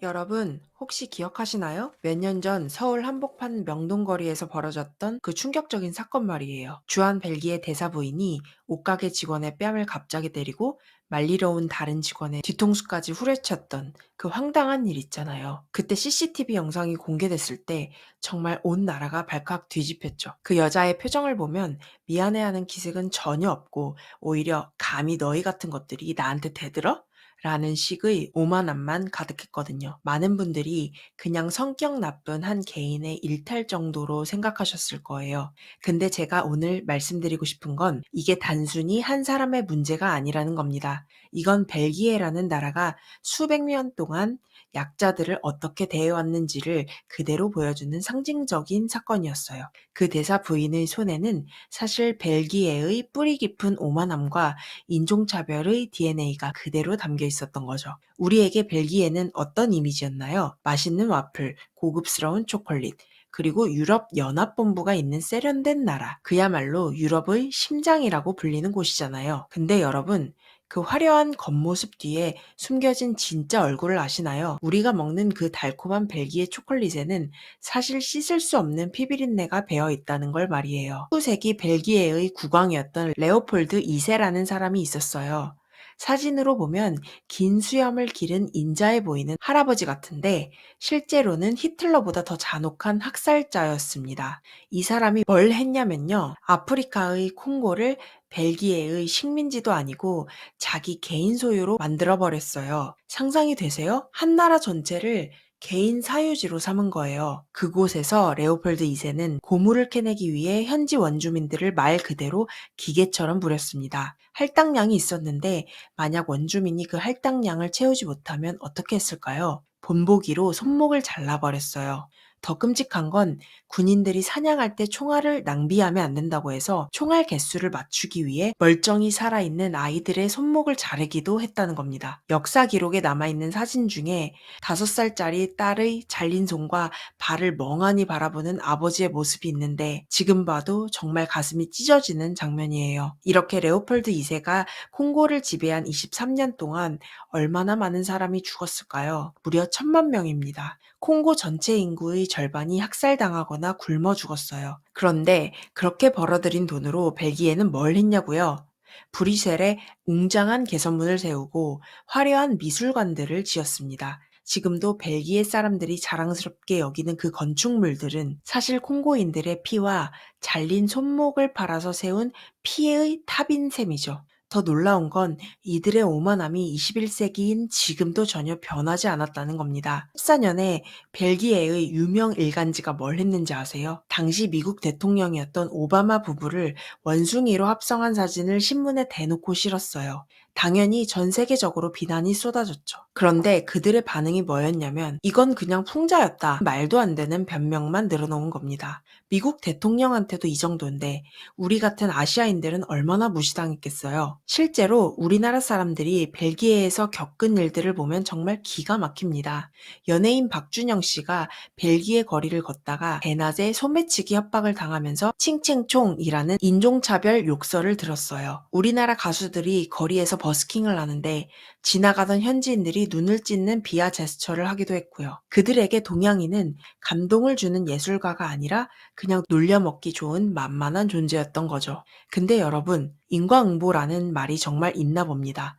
여러분, 혹시 기억하시나요? 몇 년 전 서울 한복판 명동거리에서 벌어졌던 그 충격적인 사건 말이에요. 주한 벨기에 대사 부인이 옷가게 직원의 뺨을 갑자기 때리고 말리러 온 다른 직원의 뒤통수까지 후려쳤던 그 황당한 일 있잖아요. 그때 CCTV 영상이 공개됐을 때 정말 온 나라가 발칵 뒤집혔죠. 그 여자의 표정을 보면 미안해하는 기색은 전혀 없고 오히려 감히 너희 같은 것들이 나한테 대들어? 라는 식의 오만함만 가득했거든요. 많은 분들이 그냥 성격 나쁜 한 개인의 일탈 정도로 생각하셨을 거예요. 근데 제가 오늘 말씀드리고 싶은 건 이게 단순히 한 사람의 문제가 아니라는 겁니다. 이건 벨기에라는 나라가 수백 년 동안 약자들을 어떻게 대해왔는지를 그대로 보여주는 상징적인 사건이었어요. 그 대사 부인의 손에는 사실 벨기에의 뿌리 깊은 오만함과 인종차별의 DNA가 그대로 담겨 있었던 거죠. 우리에게 벨기에는 어떤 이미지였나요? 맛있는 와플, 고급스러운 초콜릿, 그리고 유럽 연합본부가 있는 세련된 나라. 그야말로 유럽의 심장이라고 불리는 곳이잖아요. 근데 여러분, 그 화려한 겉모습 뒤에 숨겨진 진짜 얼굴을 아시나요? 우리가 먹는 그 달콤한 벨기에 초콜릿에는 사실 씻을 수 없는 피비린내가 배어 있다는 걸 말이에요. 19세기 벨기에의 국왕이었던 레오폴드 2세라는 사람이 있었어요. 사진으로 보면 긴 수염을 기른 인자해 보이는 할아버지 같은데 실제로는 히틀러보다 더 잔혹한 학살자였습니다. 이 사람이 뭘 했냐면요. 아프리카의 콩고를 벨기에의 식민지도 아니고 자기 개인 소유로 만들어 버렸어요. 상상이 되세요? 한 나라 전체를 개인 사유지로 삼은 거예요. 그곳에서 레오폴드 2세는 고물을 캐내기 위해 현지 원주민들을 말 그대로 기계처럼 부렸습니다. 할당량이 있었는데 만약 원주민이 그 할당량을 채우지 못하면 어떻게 했을까요? 본보기로 손목을 잘라버렸어요. 더 끔찍한 건 군인들이 사냥할 때 총알을 낭비하면 안 된다고 해서 총알 개수를 맞추기 위해 멀쩡히 살아있는 아이들의 손목을 자르기도 했다는 겁니다. 역사 기록에 남아있는 사진 중에 5살짜리 딸의 잘린 손과 발을 멍하니 바라보는 아버지의 모습이 있는데 지금 봐도 정말 가슴이 찢어지는 장면이에요. 이렇게 레오폴드 2세가 콩고를 지배한 23년 동안 얼마나 많은 사람이 죽었을까요? 무려 1,000만 명입니다. 콩고 전체 인구의 절반이 학살당하거나 굶어 죽었어요. 그런데 그렇게 벌어들인 돈으로 벨기에는 뭘 했냐고요? 브뤼셀에 웅장한 개선문을 세우고 화려한 미술관들을 지었습니다. 지금도 벨기에 사람들이 자랑스럽게 여기는 그 건축물들은 사실 콩고인들의 피와 잘린 손목을 팔아서 세운 피해의 탑인 셈이죠. 더 놀라운 건 이들의 오만함이 21세기인 지금도 전혀 변하지 않았다는 겁니다. 14년에 벨기에의 유명 일간지가 뭘 했는지 아세요? 당시 미국 대통령이었던 오바마 부부를 원숭이로 합성한 사진을 신문에 대놓고 실었어요. 당연히 전 세계적으로 비난이 쏟아졌죠. 그런데 그들의 반응이 뭐였냐면 이건 그냥 풍자였다. 말도 안 되는 변명만 늘어놓은 겁니다. 미국 대통령한테도 이 정도인데 우리 같은 아시아인들은 얼마나 무시당했겠어요. 실제로 우리나라 사람들이 벨기에에서 겪은 일들을 보면 정말 기가 막힙니다. 연예인 박준영 씨가 벨기에 거리를 걷다가 대낮에 소매치기 협박을 당하면서 칭칭총이라는 인종차별 욕설을 들었어요. 우리나라 가수들이 거리에서 버스킹을 하는데 지나가던 현지인들이 눈을 찢는 비하 제스처를 하기도 했고요. 그들에게 동양인은 감동을 주는 예술가가 아니라 그냥 놀려먹기 좋은 만만한 존재였던 거죠. 근데 여러분, 인과응보라는 말이 정말 있나 봅니다.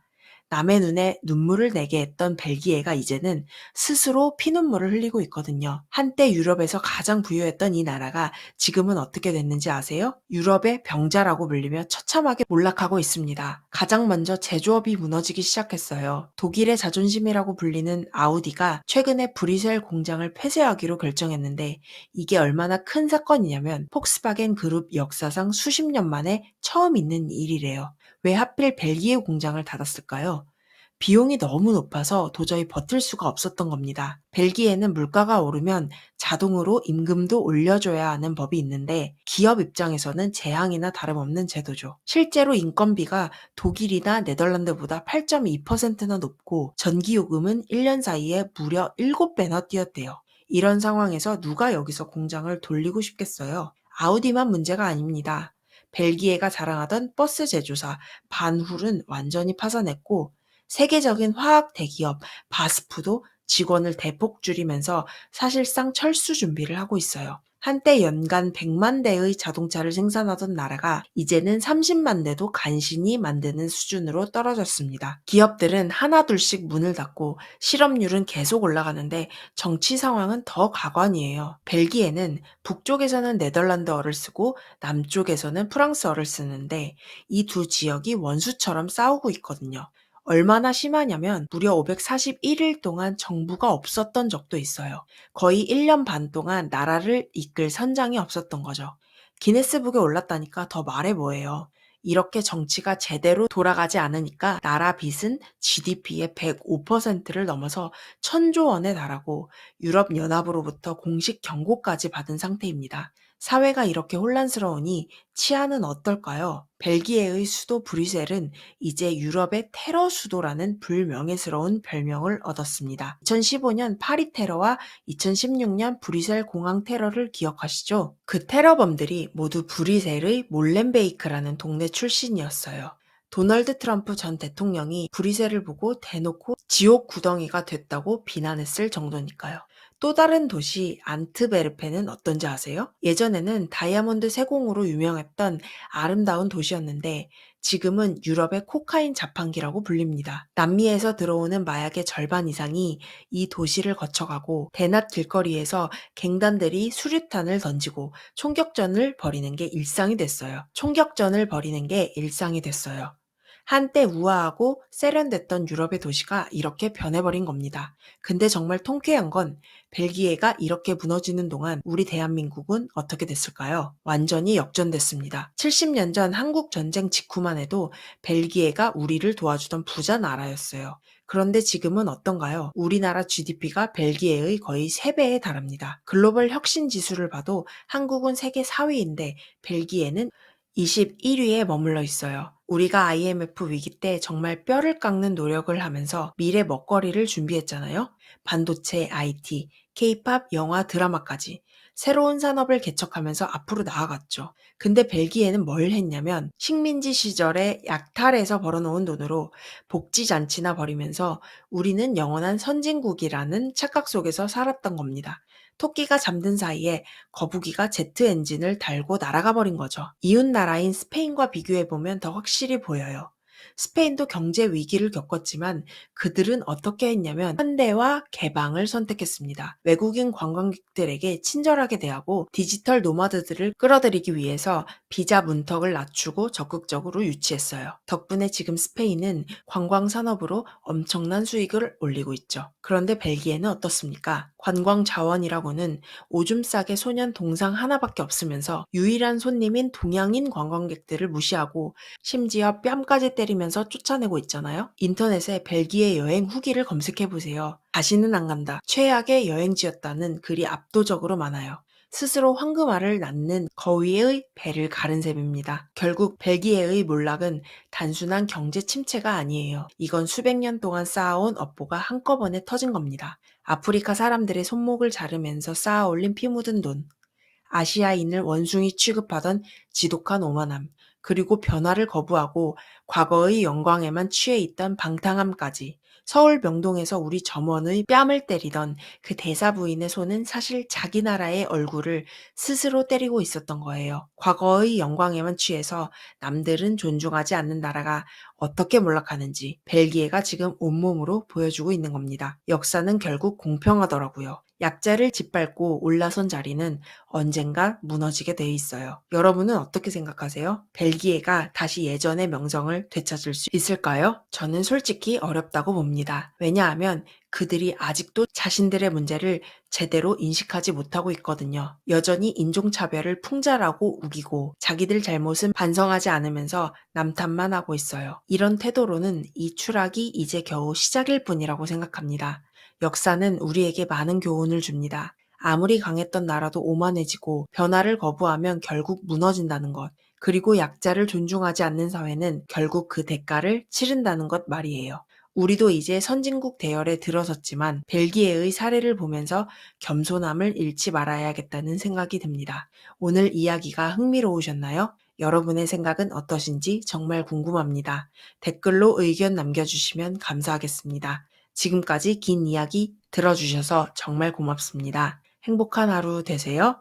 남의 눈에 눈물을 내게 했던 벨기에가 이제는 스스로 피눈물을 흘리고 있거든요. 한때 유럽에서 가장 부유했던 이 나라가 지금은 어떻게 됐는지 아세요? 유럽의 병자라고 불리며 처참하게 몰락하고 있습니다. 가장 먼저 제조업이 무너지기 시작했어요. 독일의 자존심이라고 불리는 아우디가 최근에 브뤼셀 공장을 폐쇄하기로 결정했는데 이게 얼마나 큰 사건이냐면 폭스바겐 그룹 역사상 수십 년 만에 처음 있는 일이래요. 왜 하필 벨기에 공장을 닫았을까요? 비용이 너무 높아서 도저히 버틸 수가 없었던 겁니다. 벨기에는 물가가 오르면 자동으로 임금도 올려줘야 하는 법이 있는데 기업 입장에서는 재앙이나 다름없는 제도죠. 실제로 인건비가 독일이나 네덜란드보다 8.2%나 높고 전기요금은 1년 사이에 무려 7배나 뛰었대요. 이런 상황에서 누가 여기서 공장을 돌리고 싶겠어요? 아우디만 문제가 아닙니다. 벨기에가 자랑하던 버스 제조사 반훌은 완전히 파산했고 세계적인 화학 대기업 바스프도 직원을 대폭 줄이면서 사실상 철수 준비를 하고 있어요. 한때 연간 100만 대의 자동차를 생산하던 나라가 이제는 30만 대도 간신히 만드는 수준으로 떨어졌습니다. 기업들은 하나둘씩 문을 닫고 실업률은 계속 올라가는데 정치 상황은 더 가관이에요. 벨기에는 북쪽에서는 네덜란드어를 쓰고 남쪽에서는 프랑스어를 쓰는데 이 두 지역이 원수처럼 싸우고 있거든요. 얼마나 심하냐면 무려 541일 동안 정부가 없었던 적도 있어요. 거의 1년 반 동안 나라를 이끌 선장이 없었던 거죠. 기네스북에 올랐다니까 더 말해 뭐예요. 이렇게 정치가 제대로 돌아가지 않으니까 나라 빚은 GDP의 105%를 넘어서 1000조 원에 달하고 유럽연합으로부터 공식 경고까지 받은 상태입니다. 사회가 이렇게 혼란스러우니 치안은 어떨까요? 벨기에의 수도 브뤼셀은 이제 유럽의 테러 수도라는 불명예스러운 별명을 얻었습니다. 2015년 파리 테러와 2016년 브뤼셀 공항 테러를 기억하시죠? 그 테러범들이 모두 브뤼셀의 몰렌베이크라는 동네 출신이었어요. 도널드 트럼프 전 대통령이 브뤼셀을 보고 대놓고 지옥 구덩이가 됐다고 비난했을 정도니까요. 또 다른 도시 안트베르펜은 어떤지 아세요? 예전에는 다이아몬드 세공으로 유명했던 아름다운 도시였는데 지금은 유럽의 코카인 자판기라고 불립니다. 남미에서 들어오는 마약의 절반 이상이 이 도시를 거쳐가고 대낮 길거리에서 갱단들이 수류탄을 던지고 총격전을 벌이는 게 일상이 됐어요. 총격전을 벌이는 게 일상이 됐어요. 한때 우아하고 세련됐던 유럽의 도시가 이렇게 변해버린 겁니다. 근데 정말 통쾌한 건 벨기에가 이렇게 무너지는 동안 우리 대한민국은 어떻게 됐을까요? 완전히 역전됐습니다. 70년 전 한국 전쟁 직후만 해도 벨기에가 우리를 도와주던 부자 나라였어요. 그런데 지금은 어떤가요? 우리나라 GDP가 벨기에의 거의 3배에 달합니다. 글로벌 혁신 지수를 봐도 한국은 세계 4위인데 벨기에는 21위에 머물러 있어요. 우리가 IMF 위기 때 정말 뼈를 깎는 노력을 하면서 미래 먹거리를 준비했잖아요. 반도체, IT, K-팝, 영화, 드라마까지 새로운 산업을 개척하면서 앞으로 나아갔죠. 근데 벨기에는 뭘 했냐면 식민지 시절에 약탈해서 벌어놓은 돈으로 복지잔치나 벌이면서 우리는 영원한 선진국이라는 착각 속에서 살았던 겁니다. 토끼가 잠든 사이에 거북이가 제트 엔진을 달고 날아가 버린 거죠. 이웃 나라인 스페인과 비교해보면 더 확실히 보여요. 스페인도 경제 위기를 겪었지만 그들은 어떻게 했냐면 현대와 개방을 선택했습니다. 외국인 관광객들에게 친절하게 대하고 디지털 노마드들을 끌어들이기 위해서 비자 문턱을 낮추고 적극적으로 유치했어요. 덕분에 지금 스페인은 관광 산업으로 엄청난 수익을 올리고 있죠. 그런데 벨기에는 어떻습니까? 관광 자원이라고는 오줌 싸게 소년 동상 하나밖에 없으면서 유일한 손님인 동양인 관광객들을 무시하고 심지어 뺨까지 때리면서 쫓아내고 있잖아요. 인터넷에 벨기에 여행 후기를 검색해보세요. 다시는 안 간다. 최악의 여행지였다는 글이 압도적으로 많아요. 스스로 황금알을 낳는 거위의 배를 가른 셈입니다. 결국 벨기에의 몰락은 단순한 경제 침체가 아니에요. 이건 수백 년 동안 쌓아온 업보가 한꺼번에 터진 겁니다. 아프리카 사람들의 손목을 자르면서 쌓아 올린 피 묻은 돈, 아시아인을 원숭이 취급하던 지독한 오만함, 그리고 변화를 거부하고 과거의 영광에만 취해 있던 방탕함까지 서울 명동에서 우리 점원의 뺨을 때리던 그 대사 부인의 손은 사실 자기 나라의 얼굴을 스스로 때리고 있었던 거예요. 과거의 영광에만 취해서 남들은 존중하지 않는 나라가 어떻게 몰락하는지 벨기에가 지금 온몸으로 보여주고 있는 겁니다. 역사는 결국 공평하더라고요. 약자를 짓밟고 올라선 자리는 언젠가 무너지게 돼 있어요. 여러분은 어떻게 생각하세요? 벨기에가 다시 예전의 명성을 되찾을 수 있을까요? 저는 솔직히 어렵다고 봅니다. 왜냐하면 그들이 아직도 자신들의 문제를 제대로 인식하지 못하고 있거든요. 여전히 인종차별을 풍자라고 우기고 자기들 잘못은 반성하지 않으면서 남탓만 하고 있어요. 이런 태도로는 이 추락이 이제 겨우 시작일 뿐이라고 생각합니다. 역사는 우리에게 많은 교훈을 줍니다. 아무리 강했던 나라도 오만해지고 변화를 거부하면 결국 무너진다는 것. 그리고 약자를 존중하지 않는 사회는 결국 그 대가를 치른다는 것 말이에요. 우리도 이제 선진국 대열에 들어섰지만 벨기에의 사례를 보면서 겸손함을 잃지 말아야겠다는 생각이 듭니다. 오늘 이야기가 흥미로우셨나요? 여러분의 생각은 어떠신지 정말 궁금합니다. 댓글로 의견 남겨주시면 감사하겠습니다. 지금까지 긴 이야기 들어주셔서 정말 고맙습니다. 행복한 하루 되세요.